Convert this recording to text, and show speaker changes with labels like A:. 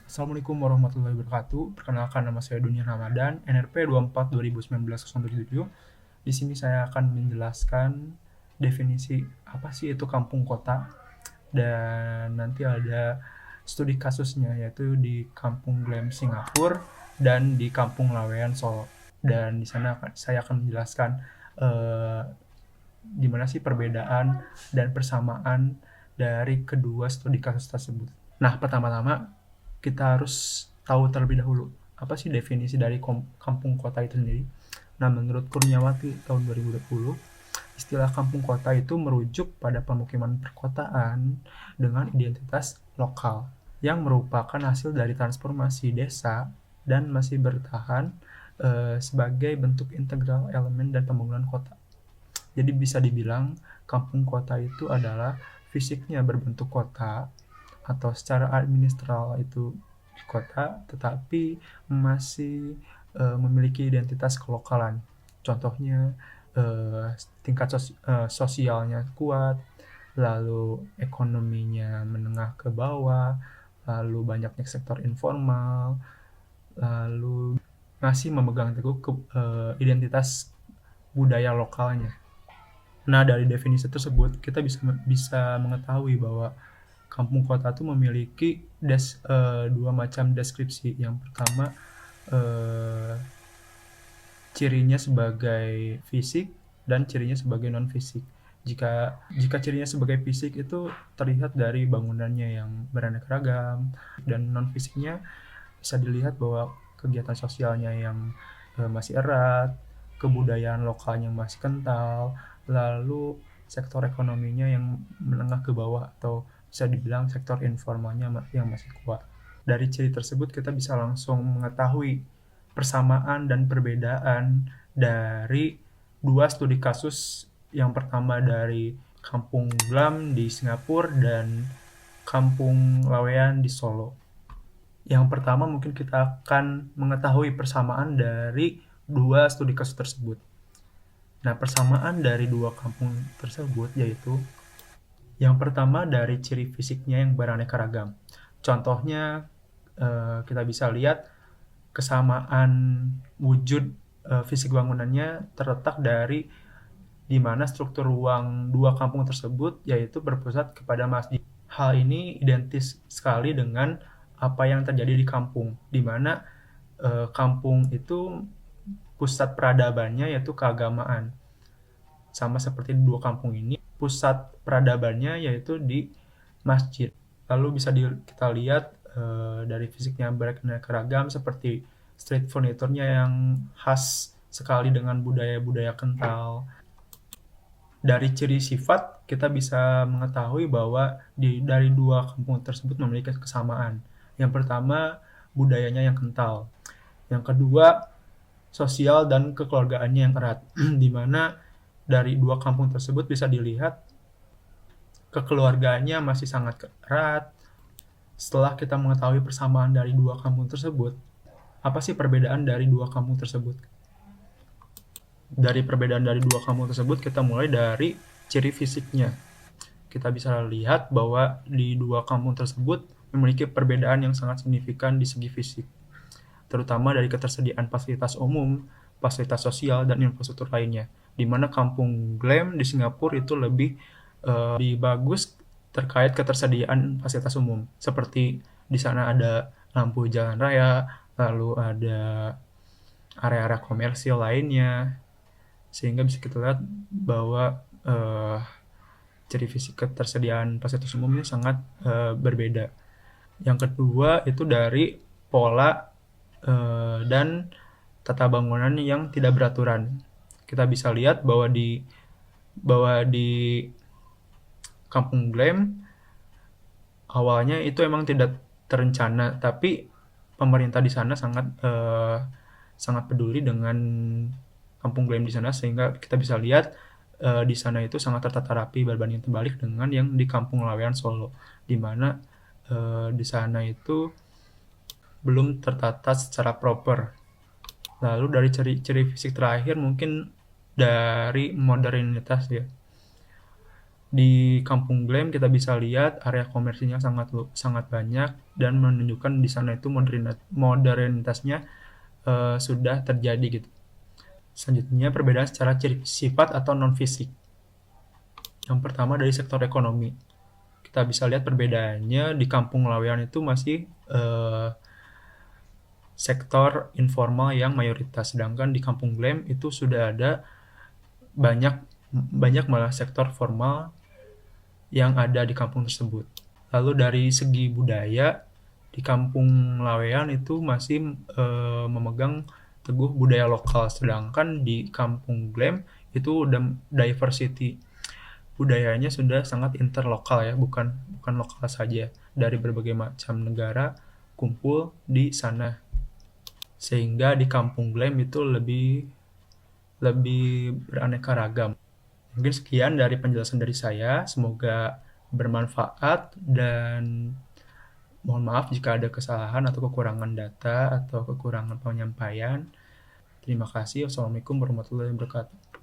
A: Assalamualaikum warahmatullahi wabarakatuh. Perkenalkan, nama saya Dunia Ramadan, NRP 24 2019 077. Di sini saya akan menjelaskan definisi apa sih itu kampung kota, dan nanti ada studi kasusnya, yaitu di Kampung Glam Singapura dan di Kampung Lawean Solo. Dan di sana saya akan menjelaskan eh, di mana sih perbedaan dan persamaan dari kedua studi kasus tersebut. Nah, pertama-tama kita harus tahu terlebih dahulu apa sih definisi dari kampung kota itu sendiri. Nah, menurut Kurniawati tahun 2020, istilah kampung kota itu merujuk pada pemukiman perkotaan dengan identitas lokal yang merupakan hasil dari transformasi desa dan masih bertahan sebagai bentuk integral elemen dan pembangunan kota. Jadi bisa dibilang kampung kota itu adalah fisiknya berbentuk kota atau secara administral itu kota, tetapi masih memiliki identitas kelokalan. Contohnya tingkat sosialnya kuat, lalu ekonominya menengah ke bawah, lalu banyaknya sektor informal, lalu masih memegang teguh identitas budaya lokalnya. Nah, dari definisi tersebut kita bisa mengetahui bahwa kampung kota itu memiliki dua macam deskripsi. Yang pertama, eh, cirinya sebagai fisik dan cirinya sebagai non fisik. Jika cirinya sebagai fisik itu terlihat dari bangunannya yang beraneka ragam, dan non fisiknya bisa dilihat bahwa kegiatan sosialnya yang masih erat, kebudayaan lokalnya yang masih kental, lalu sektor ekonominya yang menengah ke bawah atau bisa dibilang sektor informalnya yang masih kuat. Dari ciri tersebut kita bisa langsung mengetahui persamaan dan perbedaan dari dua studi kasus. Yang pertama dari Kampung Glam di Singapura dan Kampung Lawean di Solo. Yang pertama mungkin kita akan mengetahui persamaan dari dua studi kasus tersebut. Nah, persamaan dari dua kampung tersebut yaitu yang pertama dari ciri fisiknya yang beraneka ragam. Contohnya kita bisa lihat kesamaan wujud fisik bangunannya terletak dari di mana struktur ruang dua kampung tersebut yaitu berpusat kepada masjid. Hal ini identis sekali dengan apa yang terjadi di kampung, di mana kampung itu pusat peradabannya yaitu keagamaan. Sama seperti di dua kampung ini, pusat peradabannya yaitu di masjid. Lalu bisa kita lihat dari fisiknya beraneka ragam, seperti street furniture-nya yang khas sekali dengan budaya-budaya kental. Dari ciri sifat, kita bisa mengetahui bahwa dari dua kampung tersebut memiliki kesamaan. Yang pertama, budayanya yang kental. Yang kedua, sosial dan kekeluargaannya yang erat, di mana dari dua kampung tersebut bisa dilihat kekeluargaannya masih sangat erat. Setelah kita mengetahui persamaan dari dua kampung tersebut, apa sih perbedaan dari dua kampung tersebut? Dari perbedaan dari dua kampung tersebut, kita mulai dari ciri fisiknya. Kita bisa lihat bahwa di dua kampung tersebut memiliki perbedaan yang sangat signifikan di segi fisik, terutama dari ketersediaan fasilitas umum, fasilitas sosial, dan infrastruktur lainnya. Di mana Kampung Glam di Singapura itu lebih bagus terkait ketersediaan fasilitas umum. Seperti di sana ada lampu jalan raya, lalu ada area-area komersil lainnya, sehingga bisa kita lihat bahwa ciri fisik ketersediaan fasilitas umumnya sangat berbeda. Yang kedua itu dari pola dan tata bangunan yang tidak beraturan. Kita bisa lihat bahwa di Kampung Glam awalnya itu emang tidak terencana, tapi pemerintah di sana sangat peduli dengan Kampung Glam di sana, sehingga kita bisa lihat di sana itu sangat tertata rapi berbanding terbalik dengan yang di Kampung Lawean Solo, di mana di sana itu belum tertata secara proper. Lalu dari ciri fisik terakhir mungkin dari modernitas ya. Di Kampung Glam kita bisa lihat area komersinya sangat banyak dan menunjukkan di sana itu modernitasnya sudah terjadi gitu. Selanjutnya perbedaan secara sifat atau non fisik. Yang pertama dari sektor ekonomi. Kita bisa lihat perbedaannya di Kampung Lawean itu masih sektor informal yang mayoritas, sedangkan di Kampung Glam itu sudah ada banyak banyak malah sektor formal yang ada di kampung tersebut. Lalu dari segi budaya, di Kampung Lawean itu masih memegang teguh budaya lokal, sedangkan di Kampung Glam itu udah diversity budayanya sudah sangat interlokal ya, bukan bukan lokal saja, dari berbagai macam negara kumpul di sana. Sehingga di Kampung Glam itu lebih lebih beraneka ragam. Mungkin sekian dari penjelasan dari saya, semoga bermanfaat dan mohon maaf jika ada kesalahan atau kekurangan data atau kekurangan penyampaian. Terima kasih. Wassalamualaikum warahmatullahi wabarakatuh.